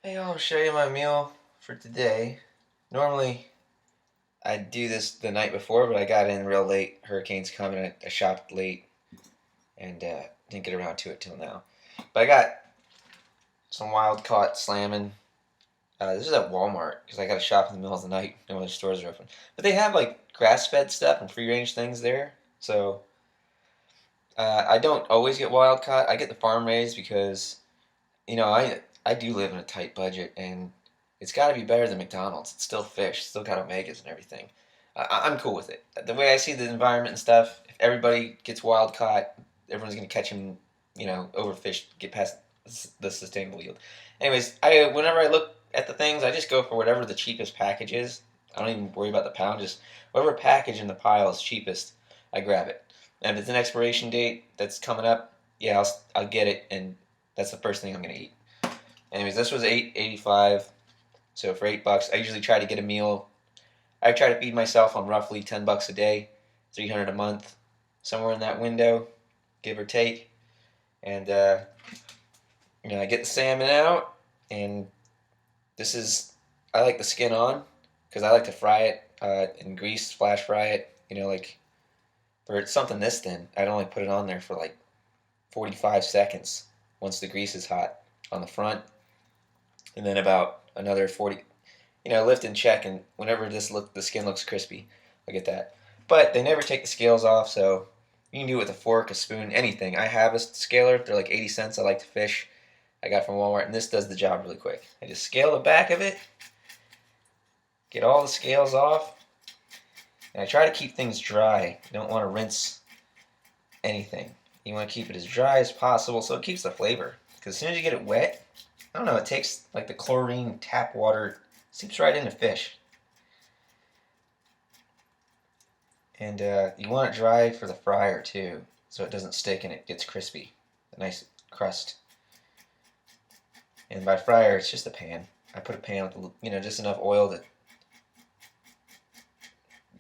Hey, I'll show you my meal for today. Normally, I do this the night before, but I got in real late. Hurricane's coming. I shopped late and didn't get around to it till now. But I got some wild caught salmon. This is at Walmart because I got to shop in the middle of the night. No other stores are open. But they have like grass fed stuff and free range things there. So I don't always get wild caught. I get the farm raised because I do live in a tight budget, and it's got to be better than McDonald's. It's still fish, still got omegas and everything. I'm cool with it. The way I see the environment and stuff, if everybody gets wild caught, everyone's gonna catch them, overfished, get past the sustainable yield. Anyways, I whenever I look at the things, I just go for whatever the cheapest package is. I don't even worry about the pound. Just whatever package in the pile is cheapest, I grab it. And if it's an expiration date that's coming up, yeah, I'll get it, and that's the first thing I'm gonna eat. Anyways, this was $8.85. So for $8, I usually try to get a meal. I try to feed myself on roughly $10 a day, 300 a month, somewhere in that window, give or take. And I get the salmon out, and I like the skin on because I like to fry it in grease, flash fry it. Like for something this thin, I'd only put it on there for like 45 seconds once the grease is hot on the front, and then about another 40. Lift and check, and whenever the skin looks crispy, I get that. But they never take the scales off, so you can do it with a fork, a spoon, anything. I have a scaler. They're like 80 cents. I like to fish. I got from Walmart, and this does the job really quick. I just scale the back of it, get all the scales off, and I try to keep things dry. You don't want to rinse anything. You want to keep it as dry as possible so it keeps the flavor. Because as soon as you get it wet, I don't know, it takes like the chlorine tap water, seeps right into fish. And you want it dry for the fryer too, so it doesn't stick and it gets crispy. A nice crust. And by fryer, it's just a pan. I put a pan with just enough oil that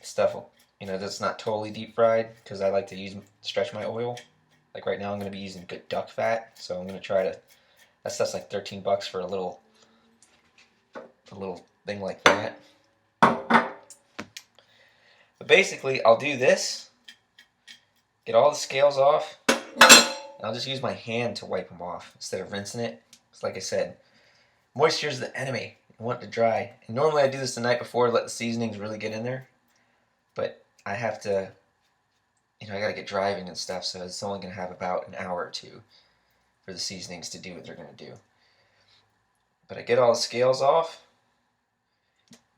stuff that's not totally deep fried, because I like to stretch my oil. Like right now, I'm going to be using good duck fat, so I'm going to try to. That stuff's like $13 for a little thing like that. But basically, I'll do this, get all the scales off, and I'll just use my hand to wipe them off instead of rinsing it. It's like I said, moisture is the enemy. You want it to dry. And normally I do this the night before to let the seasonings really get in there. But I have to, I gotta get driving and stuff, so it's only gonna have about an hour or two for the seasonings to do what they're gonna do. But I get all the scales off.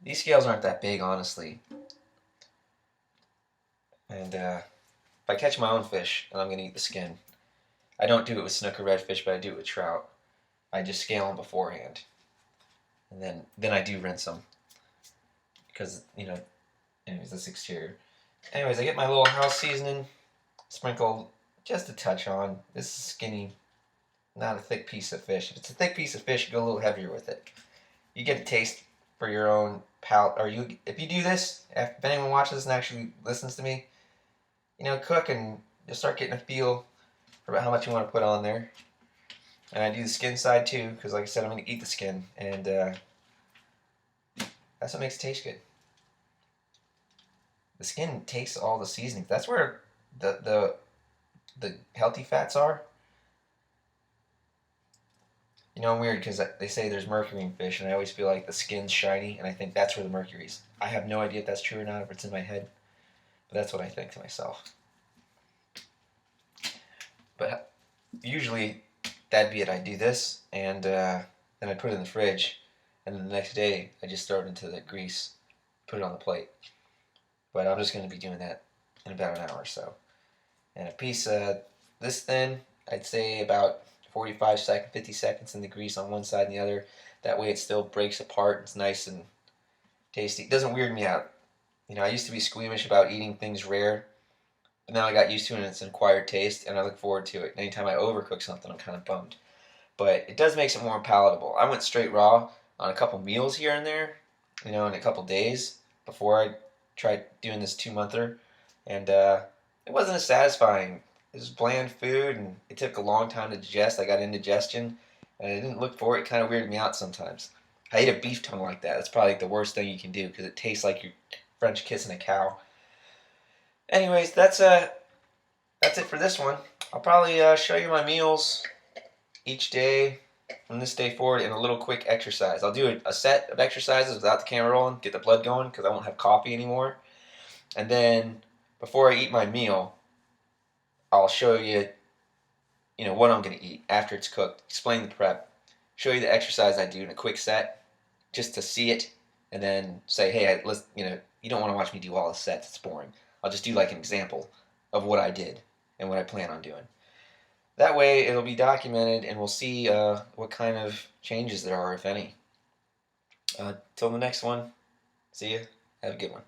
These scales aren't that big, honestly. And if I catch my own fish and I'm going to eat the skin, I don't do it with snook or redfish, but I do it with trout. I just scale them beforehand. And then I do rinse them. Because, anyways, this exterior. Anyways, I get my little house seasoning, sprinkle just a touch on. This is skinny, not a thick piece of fish. If it's a thick piece of fish, you go a little heavier with it. You get a taste for your own palate. If you do this, if anyone watches this and actually listens to me, cook, and you'll start getting a feel for about how much you want to put on there. And I do the skin side too, because like I said, I'm going to eat the skin, and that's what makes it taste good. The skin tastes all the seasonings. That's where the healthy fats are. I'm weird because they say there's mercury in fish, and I always feel like the skin's shiny, and I think that's where the mercury is. I have no idea if that's true or not, if it's in my head, but that's what I think to myself. But usually, that'd be it. I do this, and then I put it in the fridge, and then the next day, I just throw it into the grease, put it on the plate. But I'm just going to be doing that in about an hour or so. And a piece this thin, I'd say about 45 seconds, 50 seconds in the grease on one side and the other. That way it still breaks apart. It's nice and tasty. It doesn't weird me out. I used to be squeamish about eating things rare, but now I got used to it, and it's an acquired taste, and I look forward to it. And anytime I overcook something, I'm kind of bummed. But it does make it more palatable. I went straight raw on a couple meals here and there, in a couple days before I tried doing this 2-monther, and it wasn't as satisfying. It was bland food, and it took a long time to digest. I got indigestion, I didn't look for it. It kind of weirded me out sometimes. I ate a beef tongue like that. That's probably the worst thing you can do because it tastes like you're French kissing a cow. Anyways, that's it for this one. I'll probably show you my meals each day from this day forward in a little quick exercise. I'll do a set of exercises without the camera rolling, get the blood going because I won't have coffee anymore. And then before I eat my meal, I'll show you, what I'm going to eat after it's cooked. Explain the prep. Show you the exercise I do in a quick set, just to see it, and then say, hey, you don't want to watch me do all the sets. It's boring. I'll just do like an example of what I did and what I plan on doing. That way, it'll be documented, and we'll see what kind of changes there are, if any. Till the next one. See ya. Have a good one.